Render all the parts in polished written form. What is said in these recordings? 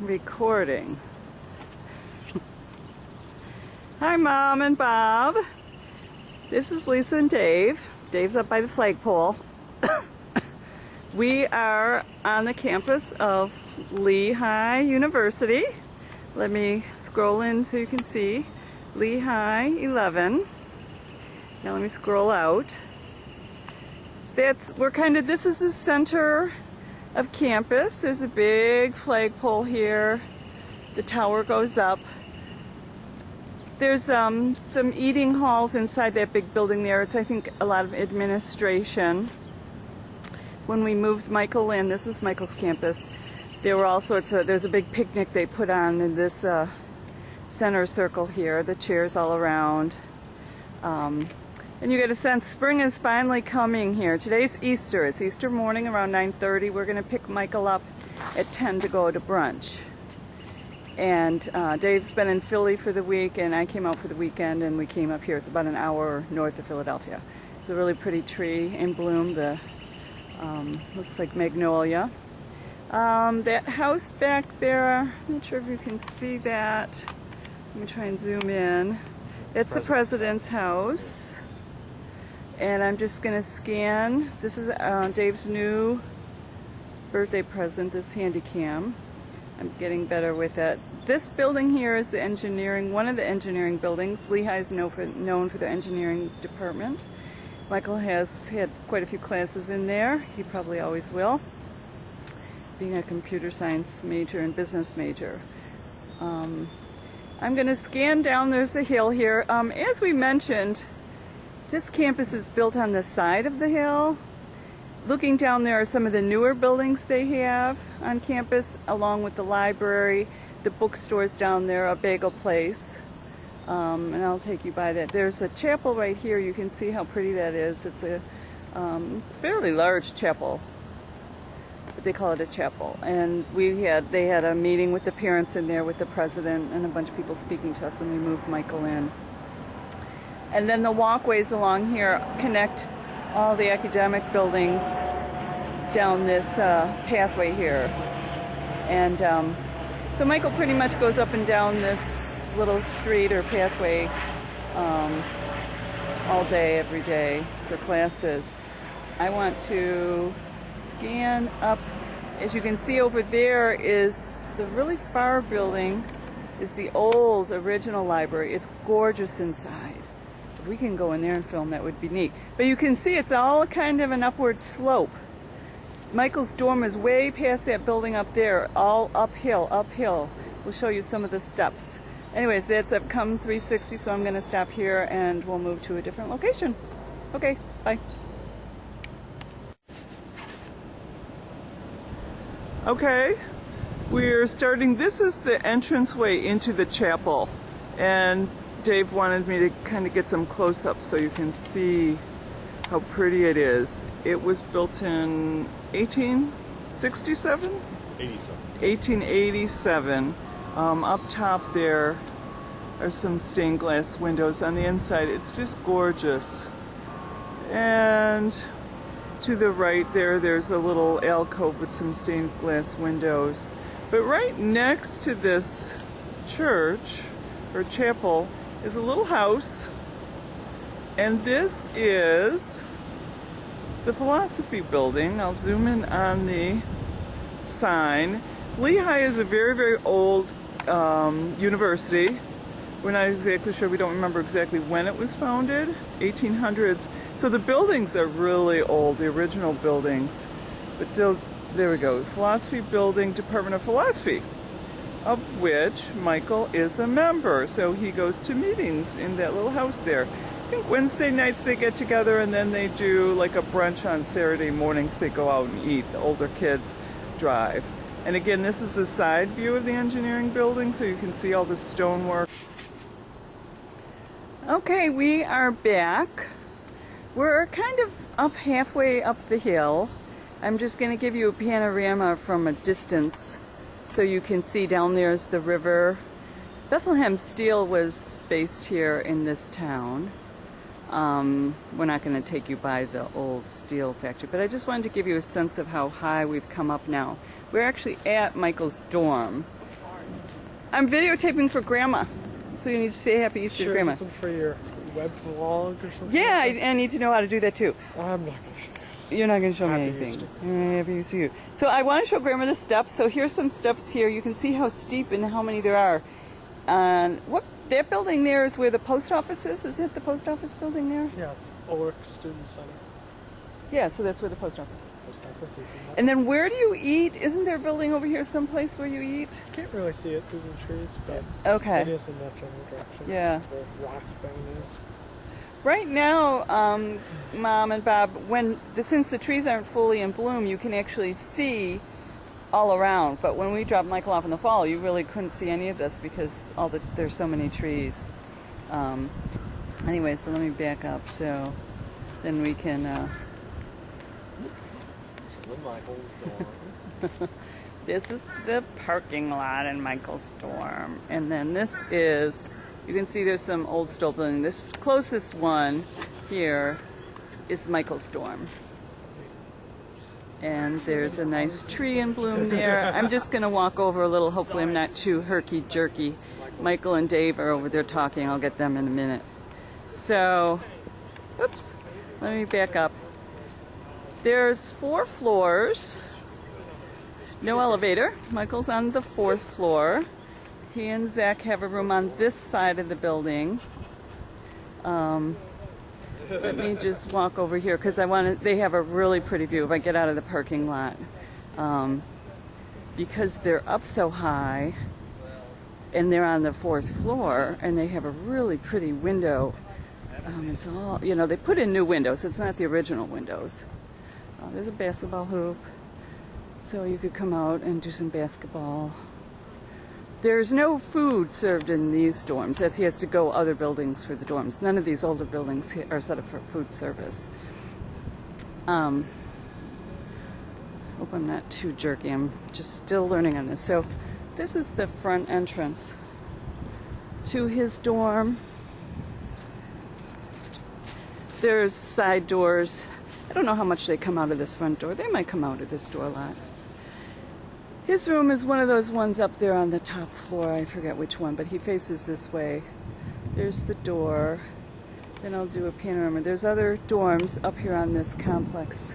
recording. Hi, Mom and Bob. This is Lisa and Dave. Dave's up by the flagpole. We are on the campus of Lehigh University. Let me scroll in so you can see. Lehigh 11. Now let me scroll out. This is the center of campus. There's a big flagpole here. The tower goes up. There's some eating halls inside that big building there. It's, I think, a lot of administration. When we moved Michael in, this is Michael's campus, there were all sorts of, there's a big picnic they put on in this center circle here, the chairs all around. And you get a sense spring is finally coming here. Today's Easter. It's Easter morning around 9:30. We're going to pick Michael up at 10 to go to brunch. And Dave's been in Philly for the week, and I came out for the weekend, and we came up here. It's about an hour north of Philadelphia. It's a really pretty tree in bloom. The looks like magnolia. That house back there, I'm not sure if you can see that. Let me try and zoom in. It's the president's house. And I'm just going to scan. This is Dave's new birthday present, this handy cam. I'm getting better with it. This building here is the engineering, one of the engineering buildings. Lehigh is known for the engineering department. Michael has had quite a few classes in there. He probably always will, being a computer science major and business major. I'm going to scan down. There's a hill here. As we mentioned, this campus is built on the side of the hill. Looking down there are some of the newer buildings they have on campus, along with the library, the bookstores down there, a bagel place. And I'll take you by that. There's a chapel right here. You can see how pretty that is. It's a fairly large chapel, but they call it a chapel. And they had a meeting with the parents in there, with the president and a bunch of people speaking to us, and we moved Michael in. And then the walkways along here connect all the academic buildings down this pathway here. And so Michael pretty much goes up and down this little street or pathway all day, every day for classes. I want to scan up. As you can see over there is the really far building, is the old original library. It's gorgeous inside. If we can go in there and film, that would be neat. But you can see it's all kind of an upward slope. Michael's dorm is way past that building up there, all uphill, uphill. We'll show you some of the steps. Anyways, that's Come 360, so I'm going to stop here and we'll move to a different location. Okay, bye. Okay, we're starting. This is the entranceway into the chapel, and Dave wanted me to kind of get some close-ups so you can see how pretty it is. It was built in 1867? 1887. Up top there are some stained glass windows. On the inside, it's just gorgeous. And to the right there's a little alcove with some stained glass windows. But right next to this church, or chapel, is a little house. And this is the philosophy building. I'll zoom in on the sign. Lehigh is a very, very old university. We're not exactly sure. We don't remember exactly when it was founded. 1800s. So the buildings are really old, the original buildings. But still, there we go. Philosophy Building, Department of Philosophy, of which Michael is a member. So he goes to meetings in that little house there. I think Wednesday nights they get together, and then they do like a brunch on Saturday mornings. They go out and eat. The older kids drive. And again, this is a side view of the engineering building, so you can see all the stonework. Okay, we are back. We're kind of up halfway up the hill. I'm just going to give you a panorama from a distance so you can see down there's the river. Bethlehem Steel was based here in this town. We're not going to take you by the old steel factory, but I just wanted to give you a sense of how high we've come up now. We're actually at Michael's dorm. I'm videotaping for Grandma. So you need to say Happy Easter to Grandma. Sure, for your web vlog or something. Yeah, like I need to know how to do that too. I'm not gonna show you. You're not going to show me Happy anything. Easter. Happy Easter to you. So I want to show Grandma the steps. So here's some steps here. You can see how steep and how many there are. And what that building there is where the post office is. Is it the post office building there? Yeah, it's Ulrich Student Center. Yeah, so that's where the post office is. Post office is in that. And then where do you eat? Isn't there a building over here someplace where you eat? Can't really see it through the trees, but Okay. it is in that general direction. Yeah. That's where Roxbane is. Right now, Mom and Bob, since the trees aren't fully in bloom, you can actually see all around. But when we dropped Michael off in the fall, you really couldn't see any of this because there's so many trees. Anyway, so let me back up so then we can. This is the parking lot in Michael's dorm, and then this is. You can see there's some old stone building. This closest one here is Michael's dorm. And there's a nice tree in bloom there. I'm just going to walk over a little. Hopefully I'm not too herky-jerky. Michael and Dave are over there talking. I'll get them in a minute. So, oops, let me back up. There's 4 floors. No elevator. Michael's on the 4th floor. He and Zach have a room on this side of the building. Let me just walk over here because they have a really pretty view if I get out of the parking lot. Because they're up so high and they're on the 4th floor and they have a really pretty window. It's all, they put in new windows. It's not the original windows. There's a basketball hoop. So you could come out and do some basketball. There's no food served in these dorms. He has to go other buildings for the dorms. None of these older buildings are set up for food service. Hope I'm not too jerky. I'm just still learning on this. So this is the front entrance to his dorm. There's side doors. I don't know how much they come out of this front door. They might come out of this door a lot. His room is one of those ones up there on the top floor. I forget which one, but he faces this way. There's the door. Then I'll do a panorama. There's other dorms up here on this complex.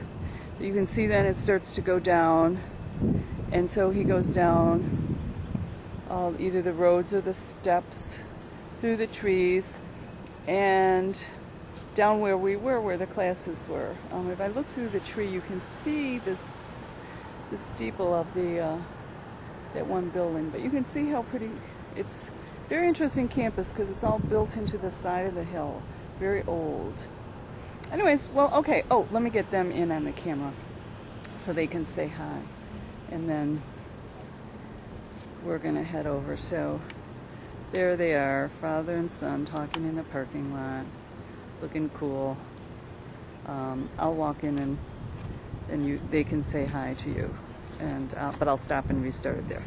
You can see then it starts to go down. And so he goes down either the roads or the steps through the trees and down where we were, where the classes were. If I look through the tree, you can see the steeple of that one building, but you can see how pretty. It's a very interesting campus because it's all built into the side of the hill. Very old. Anyways, well, okay. Oh, let me get them in on the camera so they can say hi, and then we're gonna head over. So there they are, father and son talking in a parking lot, looking cool. I'll walk in and they can say hi to you, but I'll stop and restart it there.